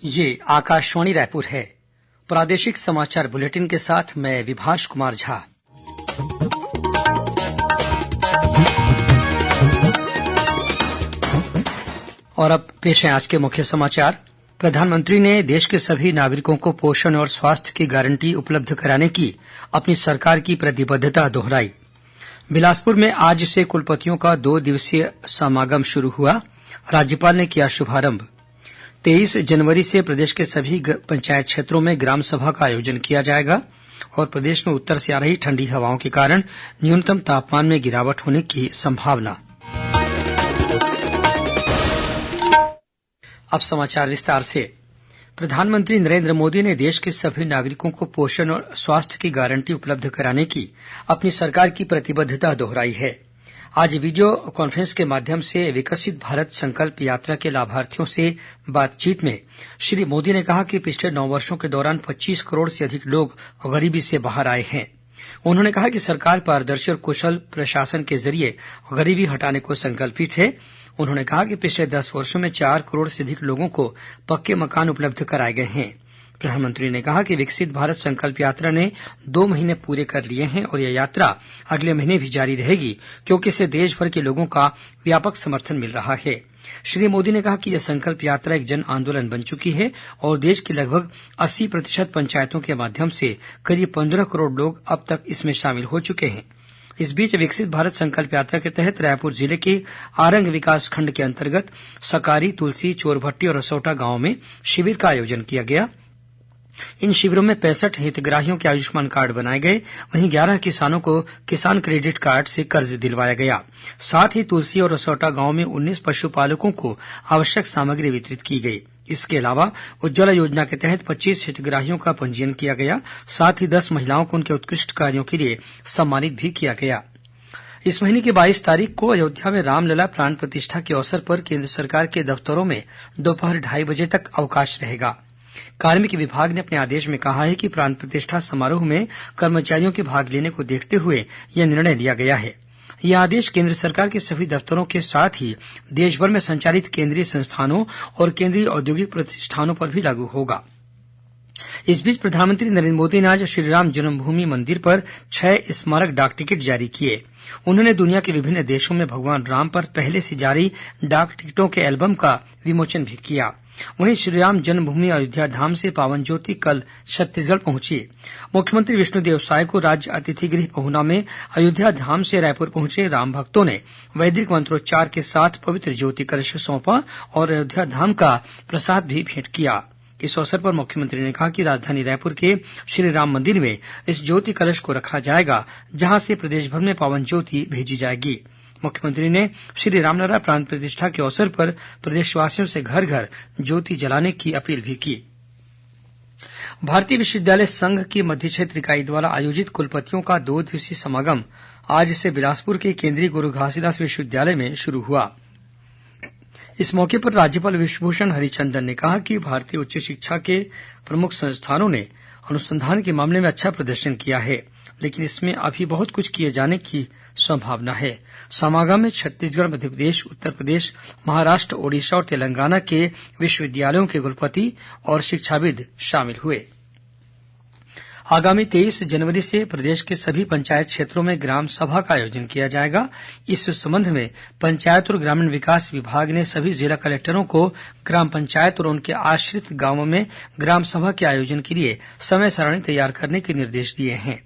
ये आकाशवाणी रायपुर है। प्रादेशिक समाचार बुलेटिन के साथ मैं विभाष कुमार झा। और अब पेश है आज के मुख्य समाचार। प्रधानमंत्री ने देश के सभी नागरिकों को पोषण और स्वास्थ्य की गारंटी उपलब्ध कराने की अपनी सरकार की प्रतिबद्धता दोहराई। बिलासपुर में आज से कुलपतियों का 2 दिवसीय समागम शुरू हुआ। राज्यपाल ने किया शुभारंभ। 23 जनवरी से प्रदेश के सभी पंचायत क्षेत्रों में ग्राम सभा का आयोजन किया जाएगा और प्रदेश में उत्तर से आ रही ठंडी हवाओं के कारण न्यूनतम तापमान में गिरावट होने की संभावना। अब समाचार विस्तार से। प्रधानमंत्री नरेंद्र मोदी ने देश के सभी नागरिकों को पोषण और स्वास्थ्य की गारंटी उपलब्ध कराने की अपनी सरकार की प्रतिबद्धता दोहराई है। आज वीडियो कॉन्फ्रेंस के माध्यम से विकसित भारत संकल्प यात्रा के लाभार्थियों से बातचीत में श्री मोदी ने कहा कि पिछले 9 वर्षों के दौरान 25 करोड़ से अधिक लोग गरीबी से बाहर आए हैं। उन्होंने कहा कि सरकार पारदर्शी और कुशल प्रशासन के जरिए गरीबी हटाने को संकल्पित है। उन्होंने कहा कि पिछले 10 वर्षों में 4 करोड़ से अधिक लोगों को पक्के मकान उपलब्ध कराए गए हैं। प्रधानमंत्री ने कहा कि विकसित भारत संकल्प यात्रा ने 2 महीने पूरे कर लिए हैं और यह यात्रा अगले महीने भी जारी रहेगी, क्योंकि इससे देश भर के लोगों का व्यापक समर्थन मिल रहा है। श्री मोदी ने कहा कि यह संकल्प यात्रा एक जन आंदोलन बन चुकी है और देश की लगभग 80% पंचायतों के माध्यम से करीब 15 करोड़ लोग अब तक इसमें शामिल हो चुके हैं। इस बीच विकसित भारत संकल्प यात्रा के तहत रायपुर जिले के आरंग विकासखंड के अंतर्गत सकारी, तुलसी, चोरभट्टी और असौटा गांव में शिविर का आयोजन किया गया। इन शिविरों में 65 हितग्राहियों के आयुष्मान कार्ड बनाए गए। वहीं 11 किसानों को किसान क्रेडिट कार्ड से कर्ज दिलवाया गया। साथ ही तुलसी और असौटा गांव में 19 पशुपालकों को आवश्यक सामग्री वितरित की गई। इसके अलावा उज्ज्वला योजना के तहत 25 हितग्राहियों का पंजीयन किया गया। साथ ही 10 महिलाओं को उनके उत्कृष्ट कार्यों के लिए सम्मानित भी किया गया। इस महीने की 22 तारीख को अयोध्या में रामलला प्राण प्रतिष्ठा के अवसर पर केंद्र सरकार के दफ्तरों में दोपहर 2:30 बजे तक अवकाश रहेगा। कार्मिक विभाग ने अपने आदेश में कहा है कि प्राण प्रतिष्ठा समारोह में कर्मचारियों के भाग लेने को देखते हुए यह निर्णय लिया गया है। यह आदेश केंद्र सरकार के सभी दफ्तरों के साथ ही देशभर में संचालित केंद्रीय संस्थानों और केंद्रीय औद्योगिक प्रतिष्ठानों पर भी लागू होगा। इस बीच प्रधानमंत्री नरेंद्र मोदी ने आज श्रीराम जन्मभूमि मंदिर पर 6 स्मारक डाक टिकट जारी किए। उन्होंने दुनिया के विभिन्न देशों में भगवान राम पर पहले से जारी डाक टिकटों के एल्बम का विमोचन भी किया। वहीं श्रीराम जन्मभूमि अयोध्या धाम से पावन ज्योति कल छत्तीसगढ़ पहुंची। मुख्यमंत्री विष्णुदेव साय को राज्य अतिथि गृह पहुना में अयोध्या धाम से रायपुर पहुंचे राम भक्तों ने वैदिक मंत्रोच्चार के साथ पवित्र ज्योति कलश सौंपा और अयोध्या धाम का प्रसाद भी भेंट किया। इस अवसर पर मुख्यमंत्री ने कहा कि राजधानी रायपुर के श्री राम मंदिर में इस ज्योति कलश को रखा जाएगा, जहां से प्रदेश भर में पावन ज्योति भेजी जाएगी। मुख्यमंत्री ने श्री रामलला प्राण प्रतिष्ठा के अवसर पर प्रदेशवासियों से घर घर ज्योति जलाने की अपील भी की। भारतीय विश्वविद्यालय संघ की मध्य क्षेत्र इकाई द्वारा आयोजित कुलपतियों का 2 दिवसीय समागम आज से बिलासपुर के केंद्रीय गुरु घासीदास विश्वविद्यालय में शुरू हुआ। इस मौके पर राज्यपाल विश्वभूषण हरिचंदन ने कहा कि भारतीय उच्च शिक्षा के प्रमुख संस्थानों ने अनुसंधान के मामले में अच्छा प्रदर्शन किया है, लेकिन इसमें अभी बहुत कुछ किए जाने की संभावना है। समागम में छत्तीसगढ़, मध्यप्रदेश, उत्तर प्रदेश, महाराष्ट्र, ओडिशा और तेलंगाना के विश्वविद्यालयों के कुलपति और शिक्षाविद शामिल हुए। आगामी 23 जनवरी से प्रदेश के सभी पंचायत क्षेत्रों में ग्राम सभा का आयोजन किया जाएगा। इस संबंध में पंचायत और ग्रामीण विकास विभाग ने सभी जिला कलेक्टरों को ग्राम पंचायत और उनके आश्रित गांवों में ग्राम सभा के आयोजन के लिए समय सारणी तैयार करने के निर्देश दिए हैं।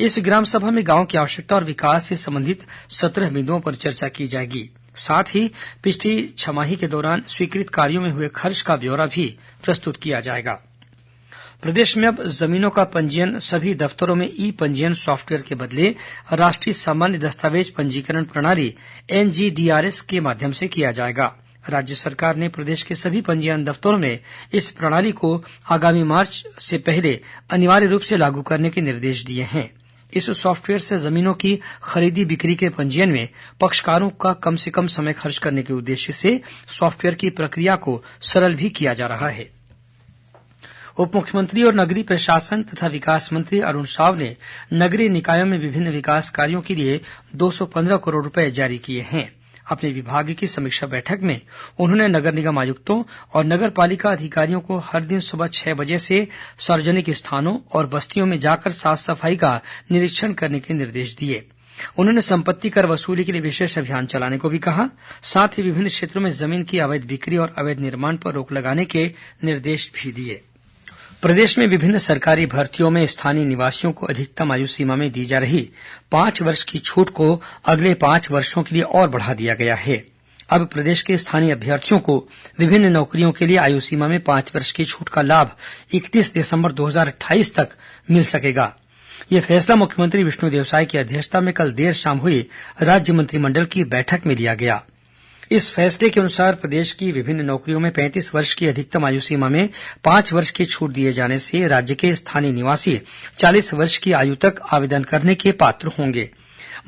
इस ग्राम सभा में गांव की आवश्यकता और विकास से संबंधित 17 बिंदुओं पर चर्चा की जाएगी। साथ ही पिछली छमाही के दौरान स्वीकृत कार्यों में हुए खर्च का ब्यौरा भी प्रस्तुत किया जाएगा। प्रदेश में अब जमीनों का पंजीयन सभी दफ्तरों में ई पंजीयन सॉफ्टवेयर के बदले राष्ट्रीय सामान्य दस्तावेज पंजीकरण प्रणाली NGDRS के माध्यम से किया जाएगा। राज्य सरकार ने प्रदेश के सभी पंजीयन दफ्तरों में इस प्रणाली को आगामी मार्च से पहले अनिवार्य रूप से लागू करने के निर्देश दिए हैं। इस सॉफ्टवेयर से जमीनों की खरीदी बिक्री के पंजीयन में पक्षकारों का कम से कम समय खर्च करने के उद्देश्य से सॉफ्टवेयर की प्रक्रिया को सरल भी किया जा रहा है। उप मुख्यमंत्री और नगरीय प्रशासन तथा विकास मंत्री अरुण साव ने नगरीय निकायों में विभिन्न विकास कार्यों के लिए 215 करोड़ रुपए जारी किए हैं। अपने विभाग की समीक्षा बैठक में उन्होंने नगर निगम आयुक्तों और नगर पालिका अधिकारियों को हर दिन सुबह 6 बजे से सार्वजनिक स्थानों और बस्तियों में जाकर साफ सफाई का निरीक्षण करने के निर्देश दिए। उन्होंने संपत्ति कर वसूली के लिए विशेष अभियान चलाने को भी कहा। साथ ही विभिन्न क्षेत्रों में जमीन की अवैध बिक्री और अवैध निर्माण पर रोक लगाने के निर्देश भी दिए। प्रदेश में विभिन्न सरकारी भर्तियों में स्थानीय निवासियों को अधिकतम आयु सीमा में दी जा रही 5 वर्ष की छूट को अगले 5 वर्षों के लिए और बढ़ा दिया गया है। अब प्रदेश के स्थानीय अभ्यर्थियों को विभिन्न नौकरियों के लिए आयु सीमा में 5 वर्ष की छूट का लाभ 31 दिसंबर 2028 तक मिल सकेगा। यह फैसला मुख्यमंत्री विष्णुदेव साय की अध्यक्षता में कल देर शाम हुई राज्य मंत्रिमंडल की बैठक में लिया गया। इस फैसले के अनुसार प्रदेश की विभिन्न नौकरियों में 35 वर्ष की अधिकतम आयु सीमा में 5 वर्ष की छूट दिए जाने से राज्य के स्थानीय निवासी 40 वर्ष की आयु तक आवेदन करने के पात्र होंगे।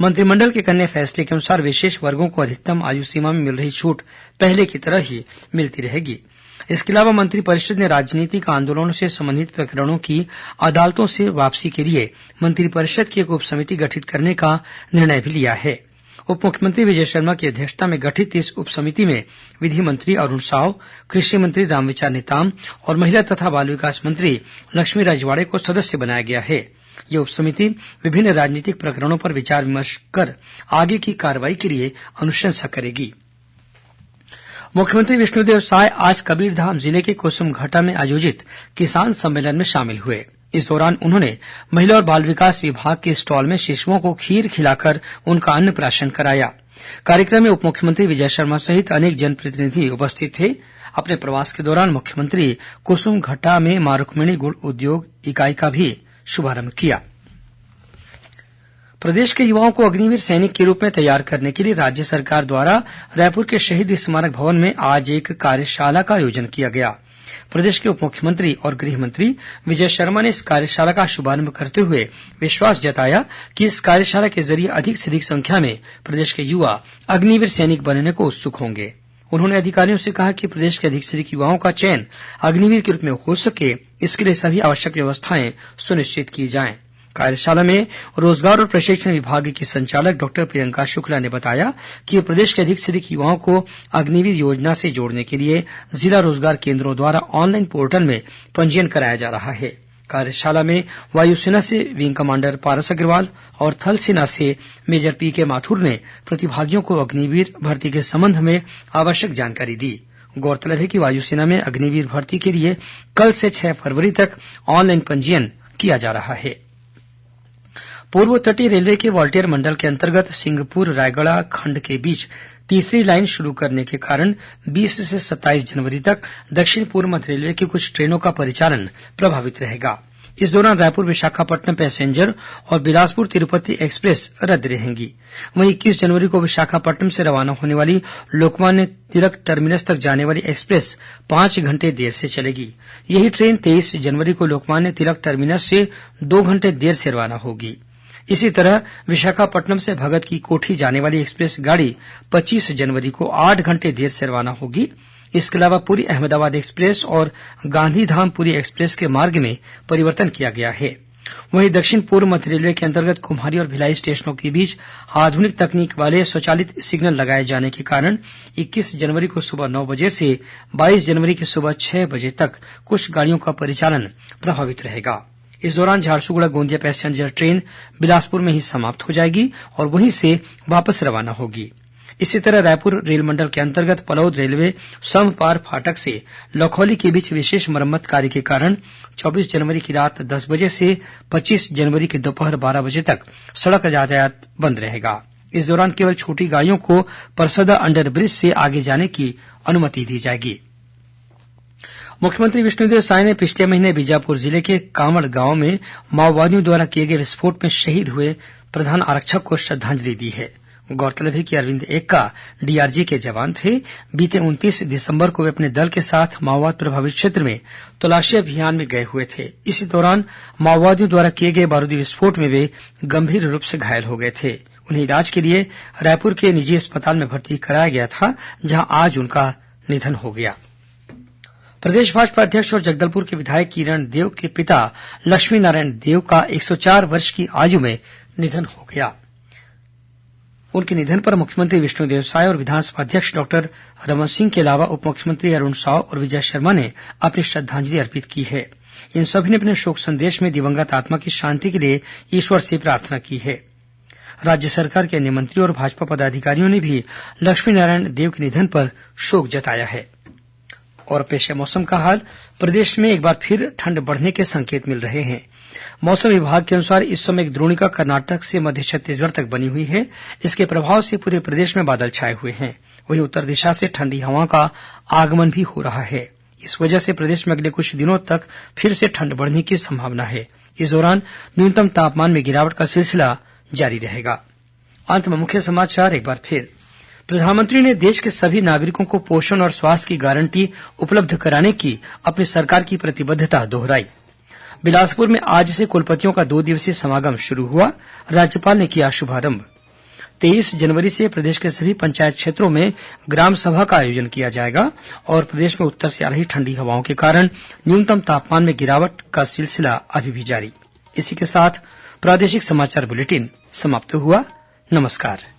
मंत्रिमंडल के अन्य फैसले के अनुसार विशेष वर्गों को अधिकतम आयु सीमा में मिल रही छूट पहले की तरह ही मिलती रहेगी। इसके अलावा मंत्रिपरिषद ने राजनीतिक आंदोलनों से संबंधित प्रकरणों की अदालतों से वापसी के लिए मंत्रिपरिषद की एक उप समिति गठित करने का निर्णय भी लिया है। उप मुख्यमंत्री विजय शर्मा की अध्यक्षता में गठित इस उप समिति में विधि मंत्री अरुण साव, कृषि मंत्री रामविचार नेताम और महिला तथा बाल विकास मंत्री लक्ष्मी राजवाड़े को सदस्य बनाया गया है। यह उप समिति विभिन्न राजनीतिक प्रकरणों पर विचार विमर्श कर आगे की कार्रवाई के लिए अनुशंसा करेगी। मुख्यमंत्री विष्णुदेव साय आज कबीरधाम जिले के कुसुमघाटा में आयोजित किसान सम्मेलन में शामिल हुए। इस दौरान उन्होंने महिला और बाल विकास विभाग के स्टॉल में शिशुओं को खीर खिलाकर उनका अन्नप्राशन कराया। कार्यक्रम में उप मुख्यमंत्री विजय शर्मा सहित अनेक जनप्रतिनिधि उपस्थित थे। अपने प्रवास के दौरान मुख्यमंत्री कुसुमघट्टा में मां रुक्मिणी गुड़ उद्योग इकाई का भी शुभारंभ किया। प्रदेश के युवाओं को अग्निवीर सैनिक के रूप में तैयार करने के लिए राज्य सरकार द्वारा रायपुर के शहीद स्मारक भवन में आज एक कार्यशाला का आयोजन किया गया। प्रदेश के उप मुख्यमंत्री और गृह मंत्री विजय शर्मा ने इस कार्यशाला का शुभारंभ करते हुए विश्वास जताया कि इस कार्यशाला के जरिए अधिक से अधिक संख्या में प्रदेश के युवा अग्निवीर सैनिक बनने को उत्सुक होंगे। उन्होंने अधिकारियों से कहा कि प्रदेश के अधिक से अधिक युवाओं का चयन अग्निवीर के रूप में हो सके, इसके लिए सभी आवश्यक व्यवस्थाएं सुनिश्चित की जाएं। कार्यशाला में रोजगार और प्रशिक्षण विभाग की संचालक डॉक्टर प्रियंका शुक्ला ने बताया कि प्रदेश के अधिक से अधिक युवाओं को अग्निवीर योजना से जोड़ने के लिए जिला रोजगार केंद्रों द्वारा ऑनलाइन पोर्टल में पंजीयन कराया जा रहा है। कार्यशाला में वायुसेना से विंग कमांडर पारस अग्रवाल और थल सेना से मेजर पीके माथुर ने प्रतिभागियों को अग्निवीर भर्ती के संबंध में आवश्यक जानकारी दी। गौरतलब है कि वायुसेना में अग्निवीर भर्ती के लिए कल से 6 फरवरी तक ऑनलाइन पंजीयन किया जा रहा है। पूर्व तटीय रेलवे के वॉल्टियर मंडल के अंतर्गत सिंहपुर रायगढ़ खंड के बीच तीसरी लाइन शुरू करने के कारण 20 से 27 जनवरी तक दक्षिण पूर्व मध्य रेलवे की कुछ ट्रेनों का परिचालन प्रभावित रहेगा। इस दौरान रायपुर विशाखापट्टनम पैसेंजर और बिलासपुर तिरुपति एक्सप्रेस रद्द रहेंगी। वहीं 21 जनवरी को विशाखापट्टनम से रवाना होने वाली लोकमान्य तिलक टर्मिनस तक जाने वाली एक्सप्रेस 5 घंटे देर से चलेगी। यही ट्रेन 23 जनवरी को लोकमान्य तिलक टर्मिनस से 2 घंटे देर से रवाना होगी। इसी तरह विशाखापट्टनम से भगत की कोठी जाने वाली एक्सप्रेस गाड़ी 25 जनवरी को 8 घंटे देर से रवाना होगी। इसके अलावा पुरी अहमदाबाद एक्सप्रेस और गांधीधाम पुरी एक्सप्रेस के मार्ग में परिवर्तन किया गया है। वहीं दक्षिण पूर्व मध्य रेलवे के अंतर्गत कुम्हारी और भिलाई स्टेशनों के बीच आधुनिक तकनीक वाले स्वचालित सिग्नल लगाए जाने के कारण 21 जनवरी को सुबह 9 बजे से 22 जनवरी की सुबह 6 बजे तक कुछ गाड़ियों का परिचालन प्रभावित रहेगा। इस दौरान झारसुगुड़ा गोंदिया पैसेंजर ट्रेन बिलासपुर में ही समाप्त हो जाएगी और वहीं से वापस रवाना होगी। इसी तरह रायपुर रेल मंडल के अंतर्गत पलौद रेलवे समपार फाटक से लखौली के बीच विशेष मरम्मत कार्य के कारण 24 जनवरी की रात 10 बजे से 25 जनवरी की दोपहर 12 बजे तक सड़क यातायात बंद रहेगा। इस दौरान केवल छोटी गाड़ियों को परसदा अंडरब्रिज से आगे जाने की अनुमति दी जाएगी। मुख्यमंत्री विष्णुदेव साय ने पिछले महीने बीजापुर जिले के कांवड़ गांव में माओवादियों द्वारा किए गए विस्फोट में शहीद हुए प्रधान आरक्षक को श्रद्धांजलि दी है। गौरतलब है कि अरविंद एक्का डीआरजी के जवान थे। बीते 29 दिसंबर को वे अपने दल के साथ माओवाद प्रभावित क्षेत्र में तलाशी अभियान में गए हुए थे। इसी दौरान माओवादियों द्वारा किए गए बारूदी विस्फोट में वे गंभीर रूप से घायल हो गए थे। उन्हें इलाज के लिए रायपुर के निजी अस्पताल में भर्ती कराया गया था, जहां आज उनका निधन हो गया। प्रदेश भाजपा अध्यक्ष और जगदलपुर के विधायक किरण देव के पिता लक्ष्मीनारायण देव का 104 वर्ष की आयु में निधन हो गया। उनके निधन पर मुख्यमंत्री विष्णुदेव साय और विधानसभा अध्यक्ष डॉक्टर रमन सिंह के अलावा उप मुख्यमंत्री अरुण साव और विजय शर्मा ने अपनी श्रद्धांजलि अर्पित की है। इन सभी ने अपने शोक संदेश में दिवंगत आत्मा की शांति के लिए ईश्वर से प्रार्थना की है। राज्य सरकार के अन्य मंत्रियों और भाजपा पदाधिकारियों ने भी लक्ष्मीनारायण देव के निधन पर शोक जताया है। और पेश है मौसम का हाल। प्रदेश में एक बार फिर ठंड बढ़ने के संकेत मिल रहे हैं। मौसम विभाग के अनुसार इस समय एक द्रोणिका कर्नाटक से मध्य छत्तीसगढ़ तक बनी हुई है। इसके प्रभाव से पूरे प्रदेश में बादल छाए हुए हैं। वहीं उत्तर दिशा से ठंडी हवाओं का आगमन भी हो रहा है। इस वजह से प्रदेश में अगले कुछ दिनों तक फिर से ठंड बढ़ने की संभावना है। इस दौरान न्यूनतम तापमान में गिरावट का सिलसिला जारी रहेगा। अंत में मुख्य समाचार एक बार फिर। प्रधानमंत्री ने देश के सभी नागरिकों को पोषण और स्वास्थ्य की गारंटी उपलब्ध कराने की अपनी सरकार की प्रतिबद्धता दोहराई। बिलासपुर में आज से कुलपतियों का 2 दिवसीय समागम शुरू हुआ। राज्यपाल ने किया शुभारंभ। 23 जनवरी से प्रदेश के सभी पंचायत क्षेत्रों में ग्राम सभा का आयोजन किया जाएगा और प्रदेश में उत्तर से आ रही ठंडी हवाओं के कारण न्यूनतम तापमान में गिरावट का सिलसिला अभी भी जारी। इसी के साथ प्रादेशिक समाचार बुलेटिन समाप्त हुआ। नमस्कार।